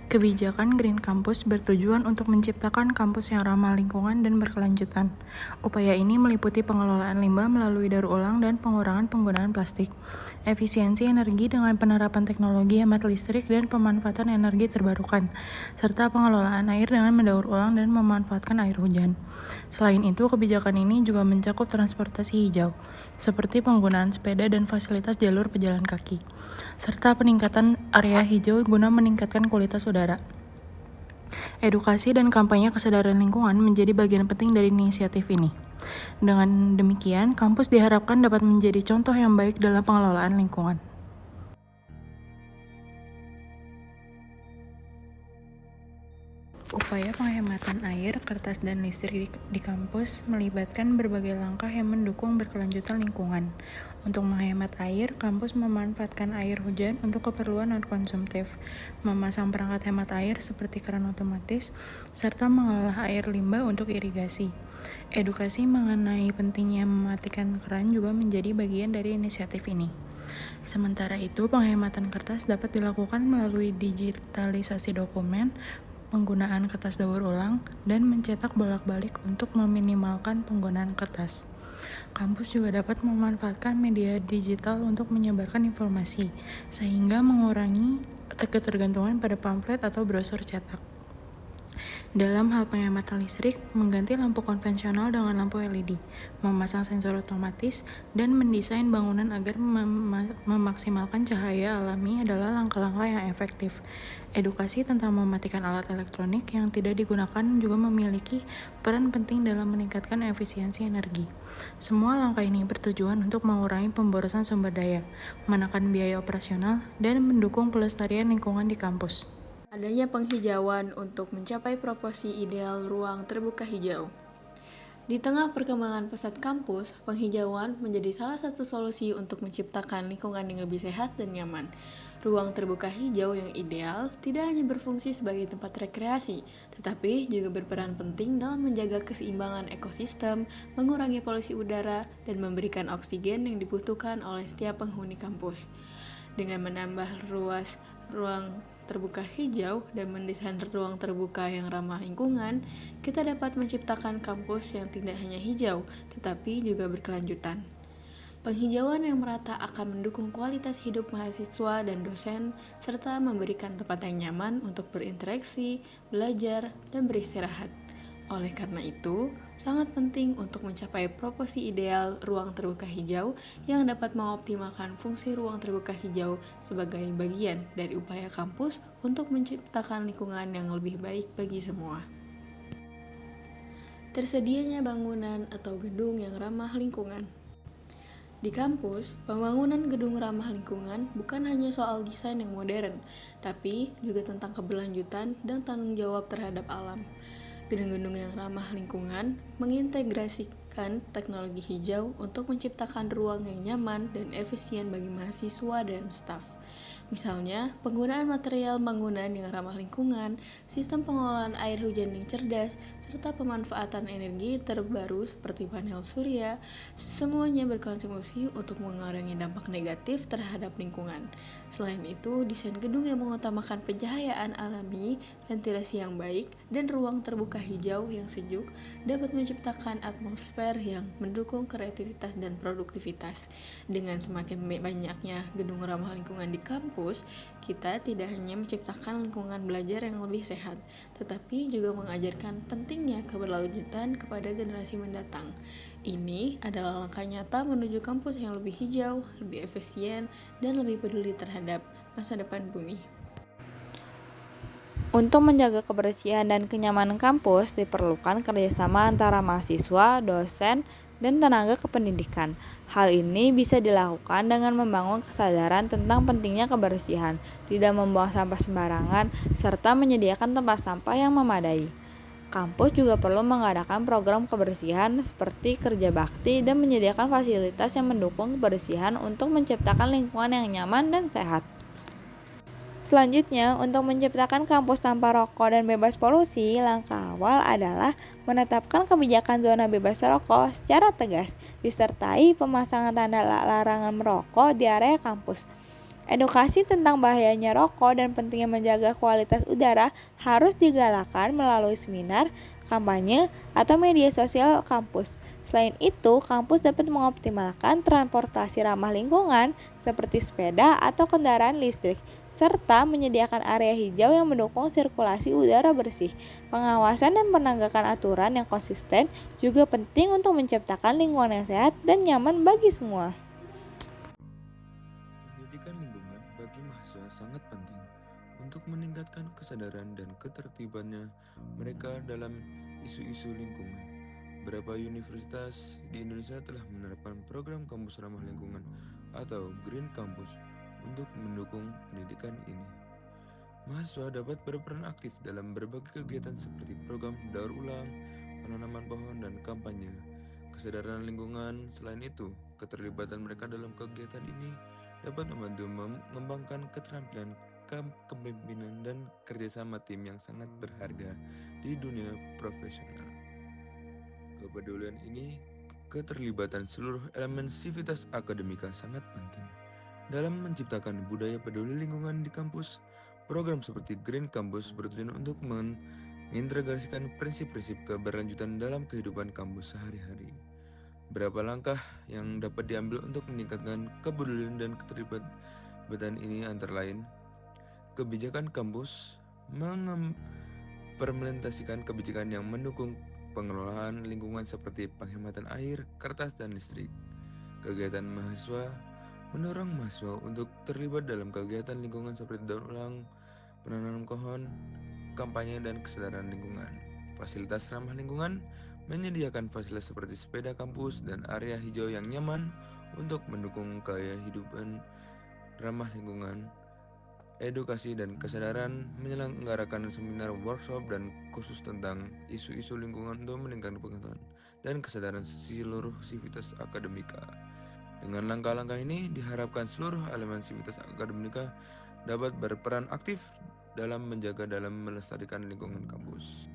Kebijakan Green Campus bertujuan untuk menciptakan kampus yang ramah lingkungan dan berkelanjutan. Upaya ini meliputi pengelolaan limbah melalui daur ulang dan pengurangan penggunaan plastik, efisiensi energi dengan penerapan teknologi hemat listrik dan pemanfaatan energi terbarukan, serta pengelolaan air dengan mendaur ulang dan memanfaatkan air hujan. Selain itu, kebijakan ini juga mencakup transportasi hijau, seperti penggunaan sepeda dan fasilitas jalur pejalan kaki, serta peningkatan area hijau guna meningkatkan kualitas udara. Edukasi dan kampanye kesadaran lingkungan menjadi bagian penting dari inisiatif ini. Dengan demikian, kampus diharapkan dapat menjadi contoh yang baik dalam pengelolaan lingkungan. Upaya penghematan air, kertas, dan listrik di kampus melibatkan berbagai langkah yang mendukung berkelanjutan lingkungan. Untuk menghemat air, kampus memanfaatkan air hujan untuk keperluan non-konsumtif, memasang perangkat hemat air seperti keran otomatis, serta mengolah air limbah untuk irigasi. Edukasi mengenai pentingnya mematikan keran juga menjadi bagian dari inisiatif ini. Sementara itu, penghematan kertas dapat dilakukan melalui digitalisasi dokumen, penggunaan kertas daur ulang, dan mencetak bolak-balik untuk meminimalkan penggunaan kertas. Kampus juga dapat memanfaatkan media digital untuk menyebarkan informasi, sehingga mengurangi ketergantungan pada pamflet atau brosur cetak. Dalam hal penghematan listrik, mengganti lampu konvensional dengan lampu LED, memasang sensor otomatis, dan mendesain bangunan agar memaksimalkan cahaya alami adalah langkah-langkah yang efektif. Edukasi tentang mematikan alat elektronik yang tidak digunakan juga memiliki peran penting dalam meningkatkan efisiensi energi. Semua langkah ini bertujuan untuk mengurangi pemborosan sumber daya, menekan biaya operasional, dan mendukung pelestarian lingkungan di kampus. Adanya penghijauan untuk mencapai proporsi ideal ruang terbuka hijau. Di tengah perkembangan pesat kampus, penghijauan menjadi salah satu solusi untuk menciptakan lingkungan yang lebih sehat dan nyaman. Ruang terbuka hijau yang ideal tidak hanya berfungsi sebagai tempat rekreasi, tetapi juga berperan penting dalam menjaga keseimbangan ekosistem, mengurangi polusi udara, dan memberikan oksigen yang dibutuhkan oleh setiap penghuni kampus. Dengan menambah ruas ruang terbuka hijau dan mendesain ruang terbuka yang ramah lingkungan, kita dapat menciptakan kampus yang tidak hanya hijau, tetapi juga berkelanjutan. Penghijauan yang merata akan mendukung kualitas hidup mahasiswa dan dosen, serta memberikan tempat yang nyaman untuk berinteraksi, belajar, dan beristirahat. Oleh karena itu, sangat penting untuk mencapai proporsi ideal ruang terbuka hijau yang dapat mengoptimalkan fungsi ruang terbuka hijau sebagai bagian dari upaya kampus untuk menciptakan lingkungan yang lebih baik bagi semua. Tersedianya bangunan atau gedung yang ramah lingkungan. Di kampus, pembangunan gedung ramah lingkungan bukan hanya soal desain yang modern, tapi juga tentang keberlanjutan dan tanggung jawab terhadap alam. Gedung-gedung yang ramah lingkungan mengintegrasikan teknologi hijau untuk menciptakan ruang yang nyaman dan efisien bagi mahasiswa dan staf. Misalnya, penggunaan material bangunan yang ramah lingkungan, sistem pengolahan air hujan yang cerdas, serta pemanfaatan energi terbaru seperti panel surya, semuanya berkontribusi untuk mengurangi dampak negatif terhadap lingkungan. Selain itu, desain gedung yang mengutamakan pencahayaan alami, ventilasi yang baik, dan ruang terbuka hijau yang sejuk dapat menciptakan atmosfer yang mendukung kreativitas dan produktivitas. Dengan semakin banyaknya gedung ramah lingkungan di kampus, kita tidak hanya menciptakan lingkungan belajar yang lebih sehat, tetapi juga mengajarkan pentingnya keberlanjutan kepada generasi mendatang. Ini adalah langkah nyata menuju kampus yang lebih hijau, lebih efisien, dan lebih peduli terhadap masa depan bumi. Untuk menjaga kebersihan dan kenyamanan kampus, diperlukan kerjasama antara mahasiswa, dosen, dan tenaga kependidikan. Hal ini bisa dilakukan dengan membangun kesadaran tentang pentingnya kebersihan, tidak membuang sampah sembarangan, serta menyediakan tempat sampah yang memadai. Kampus juga perlu mengadakan program kebersihan seperti kerja bakti dan menyediakan fasilitas yang mendukung kebersihan untuk menciptakan lingkungan yang nyaman dan sehat. Selanjutnya, untuk menciptakan kampus tanpa rokok dan bebas polusi, langkah awal adalah menetapkan kebijakan zona bebas rokok secara tegas, disertai pemasangan tanda larangan merokok di area kampus. Edukasi tentang bahayanya rokok dan pentingnya menjaga kualitas udara harus digalakkan melalui seminar, kampanye, atau media sosial kampus. Selain itu, kampus dapat mengoptimalkan transportasi ramah lingkungan seperti sepeda atau kendaraan listrik, serta menyediakan area hijau yang mendukung sirkulasi udara bersih. Pengawasan dan penegakan aturan yang konsisten juga penting untuk menciptakan lingkungan yang sehat dan nyaman bagi semua. Pendidikan lingkungan bagi mahasiswa sangat penting untuk meningkatkan kesadaran dan ketertibannya mereka dalam isu-isu lingkungan. Beberapa universitas di Indonesia telah menerapkan program kampus ramah lingkungan atau Green Campus untuk mendukung pendidikan ini. Mahasiswa dapat berperan aktif dalam berbagai kegiatan seperti program daur ulang, penanaman pohon, dan kampanye. Kesadaran lingkungan, selain itu, keterlibatan mereka dalam kegiatan ini dapat membantu mengembangkan keterampilan kepemimpinan dan kerjasama tim yang sangat berharga di dunia profesional. Kepedulian ini, keterlibatan seluruh elemen sivitas akademika sangat penting dalam menciptakan budaya peduli lingkungan di kampus. Program seperti Green Campus bertujuan untuk mengintegrasikan prinsip-prinsip keberlanjutan dalam kehidupan kampus sehari-hari. Berapa langkah yang dapat diambil untuk meningkatkan kepedulian dan keterlibatan ini antara lain kebijakan kampus mengimplementasikan kebijakan yang mendukung pengelolaan lingkungan seperti penghematan air, kertas, dan listrik. Kegiatan mahasiswa mendorong mahasiswa untuk terlibat dalam kegiatan lingkungan seperti daur ulang, penanaman pohon, kampanye, dan kesadaran lingkungan. Fasilitas ramah lingkungan menyediakan fasilitas seperti sepeda kampus dan area hijau yang nyaman untuk mendukung gaya hidupan ramah lingkungan. Edukasi dan kesadaran menyelenggarakan seminar, workshop, dan khusus tentang isu-isu lingkungan untuk meningkatkan pengetahuan dan kesadaran seluruh sivitas akademika. Dengan langkah-langkah ini diharapkan seluruh elemen sivitas akademika dapat berperan aktif dalam menjaga dan melestarikan lingkungan kampus.